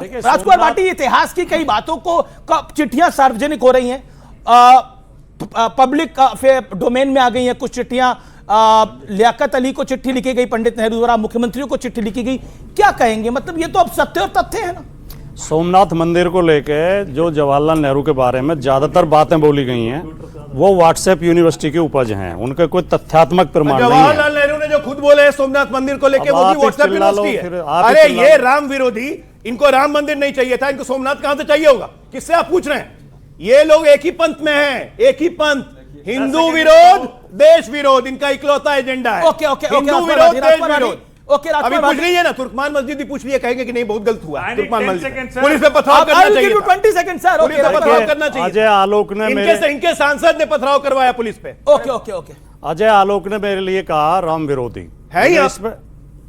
राजकुमार भाटी, इतिहास की कई बातों को चिट्ठियां सार्वजनिक हो रही हैं, पब्लिक डोमेन में आ गई हैं कुछ चिट्ठियां। लियाकत अली को चिट्ठी लिखी गई पंडित नेहरू द्वारा, मुख्यमंत्रियों को चिट्ठी लिखी गई, क्या कहेंगे? मतलब ये तो अब सत्य और तथ्य है ना। सोमनाथ मंदिर को लेके जो जवाहरलाल नेहरू के बारे में ज्यादातर बातें बोली गई हैं वो व्हाट्सएप यूनिवर्सिटी की उपज हैं, उनके कोई तथ्यात्मक प्रमाण नहीं है। जवाहरलाल नेहरू ने जो खुद बोले हैं सोमनाथ मंदिर को लेके, वो भी व्हाट्सएप यूनिवर्सिटी है। अरे ये राम विरोधी, इनको राम मंदिर नहीं चाहिए था, इनको सोमनाथ कहां से चाहिए होगा? किससे आप पूछ रहे हैं? ये लोग एक ही पंथ में हैं, एक ही पंथ, हिंदू विरोध देश विरोध, इनका इकलौता एजेंडा है। हिंदू विरोध देश विरोध। अभी पूछ रही है ना, तुर्कमान मस्जिद भी पूछ रही है, कहेंगे कि नहीं बहुत गलत हुआ तुर्कमान मस्जिद, पुलिस पे पथराव करना चाहिए, 20 सेकंड सर, पुलिस पे पथराव करना चाहिए। अजय आलोक ने इनके सांसद ने पथराव करवाया पुलिस पे। ओके। अजय आलोक ने मेरे लिए कहा राम विरोधी है ही।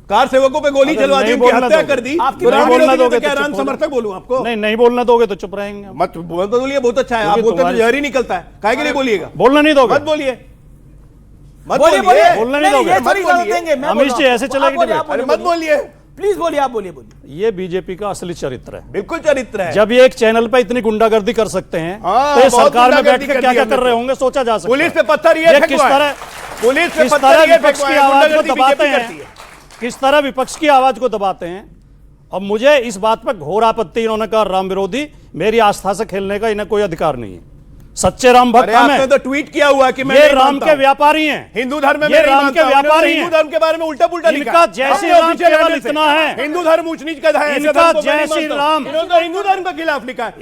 कार सेवकों पे गोली चलवा दी, उनकी हत्या कर दी। राम विरोधी क्या राम समर्थक बोलूं आपको? नहीं बोलने दोगे तो चुप रहेंगे। मत बोलिए, बहुत अच्छा है, आप बोलते तो जहर ही निकलता है, काहे के लिए बोलिएगा? बोलना नहीं दोगे? मत बोलिए, बोलना नहीं दोगे। अमित जी ऐसे चलेगी, मत बोलिए, प्लीज बोलिए, आप बोलिए। ये बीजेपी का असली चरित्र है। बिल्कुल चरित्र है। जब ये एक चैनल पे इतनी गुंडागर्दी कर सकते हैं तो ये सरकार में बैठ के क्या क्या कर रहे होंगे सोचा जा सकता है। पुलिस पे पत्थर ये किस तरह विपक्ष की आवाज को दबाते हैं, किस तरह विपक्ष की आवाज को दबाते हैं। और मुझे इस बात पर घोर आपत्ति, इन्होंने कहा राम विरोधी, मेरी आस्था से खेलने का इन्हें कोई अधिकार नहीं है। सच्चे राम भक्त आपने तो ट्वीट किया हुआ कि मैं ये राम के व्यापारी हैं, हिंदू धर्म में ये राम के व्यापारी हैं, हिंदू धर्म के बारे में उल्टा पुल्टा लिखा। इनका जय श्री राम केवल इतना है, हिंदू धर्म ऊंच नीच का है, इनका जय श्री राम, इन्होंने तो हिंदू धर्म के खिलाफ लिखा है।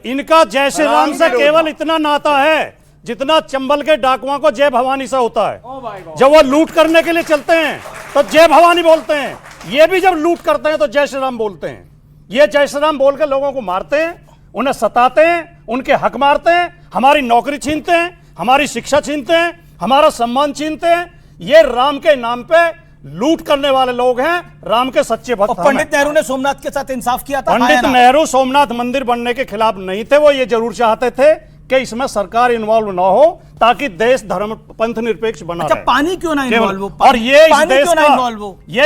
इनका जय श्री राम से केवल इतना नाता है जितना चंबल के डाकुओं को जय भवानी से होता है। जब वो लूट करने के लिए चलते हैं तो जय भवानी बोलते हैं, ये भी जब लूट करते हैं तो जय श्री राम बोलते हैं। ये जय श्री राम बोल के लोगों को मारते हैं, उन्हें सताते हैं, उनके हक मारते हैं, हमारी नौकरी छीनते हैं, हमारी शिक्षा छीनते हैं, हमारा सम्मान छीनते हैं। ये राम के नाम पे लूट करने वाले लोग हैं, राम के सच्चे भक्त। पंडित नेहरू ने सोमनाथ के साथ इंसाफ किया था। पंडित नेहरू सोमनाथ मंदिर बनने के खिलाफ नहीं थे, वो ये जरूर चाहते थे कि इसमें सरकार इन्वॉल्व ना हो ताकि देश धर्म पंथ निरपेक्ष बना रहे। पानी क्यों ना इन्वॉल्व हो? और ये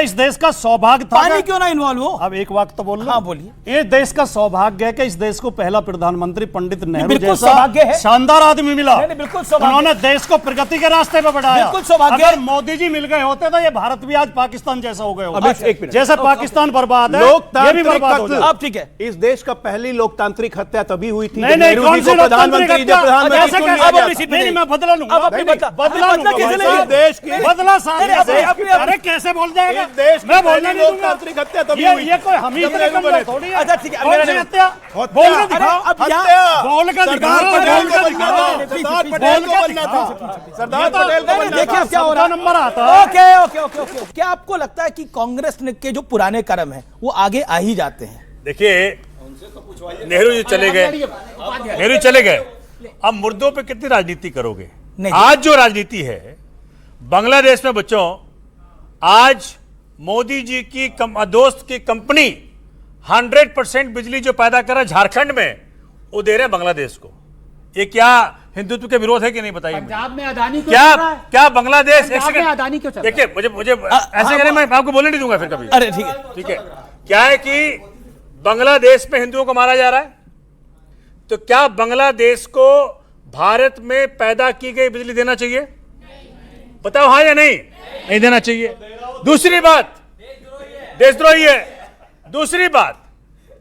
इस देश का सौभाग्य था। पानी क्यों ना इन्वॉल्व हो? अब एक वक्त तो बोल लो। हाँ बोलिए। ये देश का सौभाग्य है कि इस देश को पहला प्रधानमंत्री पंडित नेहरू जैसा शानदार आदमी मिला। बिल्कुल उन्होंने देश को प्रगति के रास्ते पे बढ़ाया। बिल्कुल सौभाग्य। अगर मोदी जी मिल गए होते तो ये भारत भी आज पाकिस्तान जैसा हो गया। जैसे पाकिस्तान बर्बाद है, ये भी बर्बाद हो जाए। अब ठीक है, इस देश का पहली लोकतांत्रिक हत्या तभी हुई थी। नहीं, कौन सी लोकतांत्रिक हत्या? मैं बदला लूंगा, देश की बदला सारे। अरे कैसे बोल जाएगा? मैं बोलने नहीं दूंगा। हत्या तभी हुई। ये कोई हम ही थोड़ी है। अच्छा ठीक है, कौन सी हत्या? बोल के दिखाओ। बोल के दिखाओ। सरदार पटेल को देखिए क्या हो रहा है, नंबर आता है। ओके। क्या आपको लगता है कि कांग्रेस के जो पुराने कर्म है वो आगे आ ही जाते हैं? देखिए, नेहरू जी चले गए, अब मुर्दों पे कितनी राजनीति करोगे? आज जो राजनीति है बांग्लादेश में, बच्चों, आज मोदी जी की दोस्त की कंपनी 100% बिजली जो पैदा कर रहा है झारखंड में, वो दे रहे हैं बांग्लादेश को। ये क्या हिंदुत्व के विरोध है कि नहीं बताइए? पंजाब में अदानी क्यों क्या बांग्लादेश? अदानी क्यों? देखिए, मुझे ऐसे करें, मैं आपको बोलने नहीं दूंगा फिर कभी। अरे ठीक है। क्या है कि बांग्लादेश में हिंदुओं को मारा जा रहा है, तो क्या बांग्लादेश को भारत में पैदा की गई बिजली देना चाहिए? बताओ हाँ या नहीं देना चाहिए। दूसरी बात, देशद्रोही है। दूसरी बात,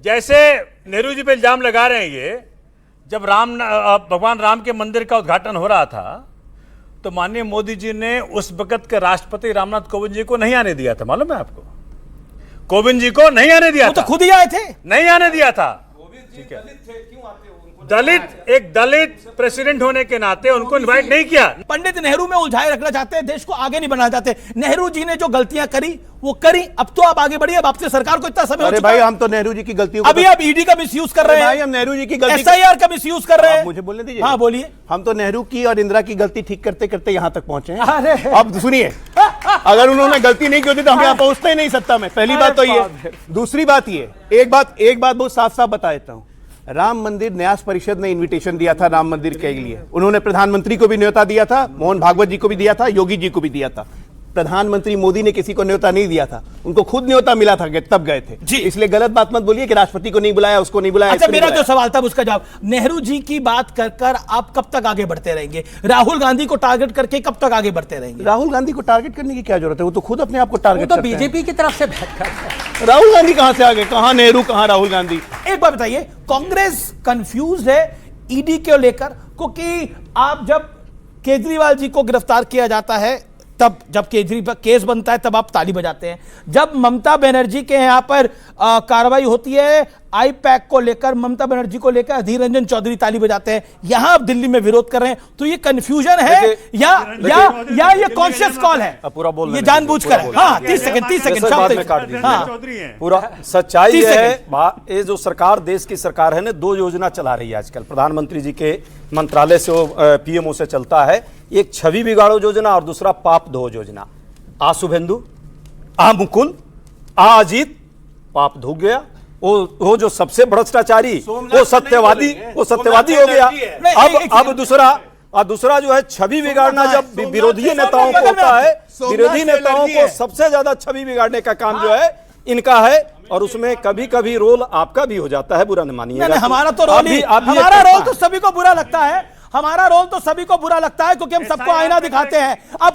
जैसे नेहरू जी पे इल्जाम लगा रहे हैं, ये जब भगवान राम के मंदिर का उद्घाटन हो रहा था तो माननीय मोदी जी ने उस वक्त के राष्ट्रपति रामनाथ कोविंद जी को नहीं आने दिया था। मालूम है आपको? कोविंद जी को नहीं आने दिया था। तो खुद ही आए थे, नहीं आने दिया था। ठीक है, एक दलित प्रेसिडेंट होने के नाते उनको इनवाइट नहीं किया। पंडित नेहरू में उलझाए रखना चाहते हैं, देश को आगे नहीं बढ़ाना चाहते। नेहरू जी ने जो गलतियां करी वो करी, अब तो आप आगे बढ़िए। अब आपसे सरकार को इतना समय हो चुका है। हम तो नेहरू जी की गलतियों अभी आप ईडी का मिसयूज कर रहे हैं, हम नेहरू जी की गलती, SIR का मिसयूज कर रहे हैं। मुझे बोलने दीजिए। हाँ बोलिए। हम तो नेहरू की और इंदिरा की गलती ठीक करते करते यहां तक पहुंचे हैं। अब सुनिए, अगर उन्होंने गलती नहीं की होती तो हम यहां पहुंचते ही नहीं सत्ता में। पहली बात तो ये। दूसरी बात ये, एक बात बहुत साफ साफ बता देता हूं। राम मंदिर न्यास परिषद ने इनविटेशन दिया था राम मंदिर के लिए। उन्होंने प्रधानमंत्री को भी न्योता दिया था, मोहन भागवत जी को भी दिया था, योगी जी को भी दिया था। प्रधानमंत्री मोदी ने किसी को न्योता नहीं दिया था, उनको खुद न्योता मिला था कि तब गए थे जी। इसलिए गलत बात मत बोलिए कि राष्ट्रपति को नहीं बुलाया, उसको नहीं बुलाया। अच्छा, मेरा जो सवाल था उसका जवाब, नेहरू जी की बात कर कर आप कब तक आगे बढ़ते रहेंगे? राहुल गांधी को टारगेट करके कब तक आगे बढ़ते रहेंगे? राहुल गांधी को टारगेट करने की क्या जरूरत है? वो तो खुद अपने आप को टारगेट तो करते हैं। बीजेपी की तरफ से बात करते हैं। राहुल गांधी कहां से आ गए? कहां नेहरू, कहां राहुल गांधी? एक बात बताइए, कांग्रेस कंफ्यूज है ईडी को लेकर, क्योंकि आप जब केजरीवाल जी को गिरफ्तार किया जाता है, तब जब केजरीवाल केस बनता है तब आप ताली बजाते हैं। जब ममता बनर्जी के यहां पर कार्रवाई होती है आई पैक को लेकर, ममता बनर्जी को लेकर अधीर रंजन चौधरी ताली बजाते हैं। यहां आप दिल्ली में विरोध कर रहे हैं, तो ये कंफ्यूजन है या ये कॉन्शियस कॉल है? पूरा बोल, ये जानबूझकर है। हाँ, 30 सेकंड हाँ, पूरा सच्चाई है। ये जो सरकार, देश की सरकार है ना, 2 योजना चला रही है आजकल। प्रधानमंत्री जी के मंत्रालय से, पीएमओ से चलता है। एक छवि बिगाड़ो योजना और दूसरा पाप धो योजना। आ शुभेंदु, आ मुकुल, आ अजीत, पाप धो गया। वो जो सबसे भ्रष्टाचारी, वो सत्यवादी हो गया। अब दूसरा जो है छवि बिगाड़ना, जब विरोधी नेताओं को होता है, विरोधी नेताओं को सबसे ज्यादा छवि बिगाड़ने का काम जो है इनका है, और उसमें कभी कभी रोल आपका भी हो जाता है, बुरा नहीं मानिएगा। हमारा तो रोल ही, हमारा रोल तो सभी को बुरा लगता है, हमारा रोल तो सभी को बुरा लगता है, क्योंकि हम सबको आईना दिखाते हैं। अब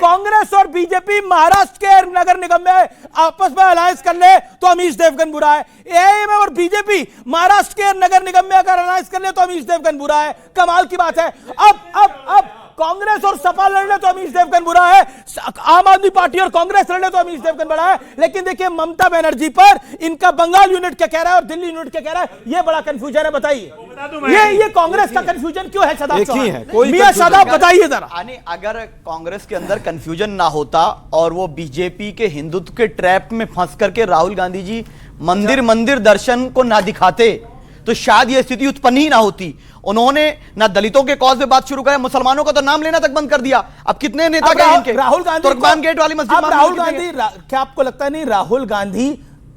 कांग्रेस और बीजेपी महाराष्ट्र के नगर निगम में आपस में अलायंस कर ले तो अमीश देवगन बुरा है। एआईएमआईएम और बीजेपी महाराष्ट्र के नगर निगम में अगर अलायंस कर ले तो अमीश देवगन बुरा है। कमाल की बात है। अब कांग्रेस और सपा लड़ ले तो अमीश देवगन बुरा है, आम आदमी पार्टी और कांग्रेस लड़ ले तो अमीश देवगन बड़ा है। लेकिन देखिए ममता बनर्जी पर इनका बंगाल यूनिट क्या कह रहा है और दिल्ली यूनिट क्या कह रहा है, ये बड़ा कंफ्यूजन है। बताइए ये कांग्रेस का कंफ्यूजन क्यों है? शादाब चौहान, मियां शादाब बताइए जरा। अगर कांग्रेस के अंदर कंफ्यूजन ना होता और वो बीजेपी के हिंदुत्व के ट्रैप में फंस करके राहुल गांधी जी मंदिर दर्शन को ना दिखाते, तो शायद ये स्थिति उत्पन्न ही ना होती। उन्होंने ना दलितों के कॉज पे बात शुरू करा, मुसलमानों का तो नाम लेना तक बंद कर दिया। अब कितने नेता गए इनके? राहुल गांधी तुर्कमान गेट वाली मस्जिद। राहुल गांधी, क्या आपको लगता नहीं राहुल गांधी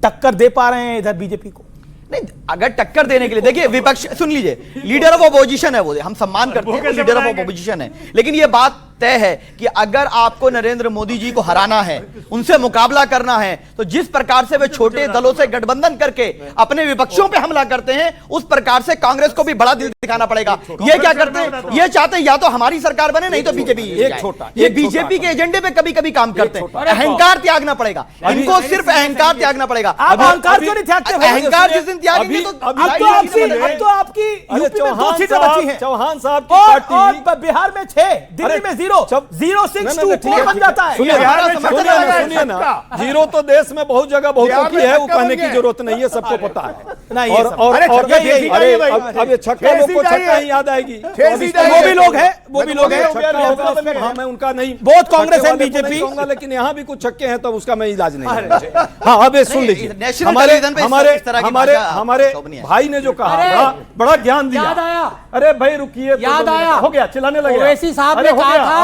टक्कर दे पा रहे हैं इधर बीजेपी को? नहीं, अगर टक्कर देने के लिए देखिए, विपक्ष, सुन लीजिए, लीडर ऑफ अपोजिशन है वो, हम सम्मान करते हैं, लीडर ऑफ अपोजिशन है, लेकिन ये बात तय है कि अगर आपको नरेंद्र मोदी जी को हराना है, उनसे मुकाबला करना है, तो जिस प्रकार से वे छोटे दलों से गठबंधन करके अपने विपक्षों पे हमला करते हैं, उस प्रकार से कांग्रेस को भी बड़ा दिल दिखाना पड़ेगा। ये क्या करते हैं? ये चाहते हैं या तो हमारी सरकार बने, नहीं तो बीजेपी। ये बीजेपी के एजेंडे पे कभी कभी काम करते हैं। अहंकार त्यागना पड़ेगा इनको, सिर्फ अहंकार त्यागना पड़ेगा। अहंकार क्यों नहीं त्यागते? अहंकार जिस दिन त्यागेंगे तो अब तो आपकी यूपी में 2 सीटें बची हैं। चौहान साहब और बिहार में 6, दिल्ली में 0.624 बन जाता है। सुनिए ना, 0 तो देश में बहुत जगह बहुतों की है, वो कहने की जरूरत नहीं है, सबको पता है। और अब ये छक्का, लोग को छक्का ही याद आएगी। वो भी लोग हैं, हाँ, मैं उनका नहीं, बहुत कांग्रेस है बीजेपी, लेकिन यहाँ भी कुछ छक्के हैं, तब उसका मैं इलाज नहीं। हाँ, अब ये सुन लीजिए, हमारे भाई ने जो कहा, बड़ा ज्ञान दिया। याद आया? अरे भाई रुकिए, याद आया? हो गया, चिल्लाने लगे। ओवैसी साहब ने कहा था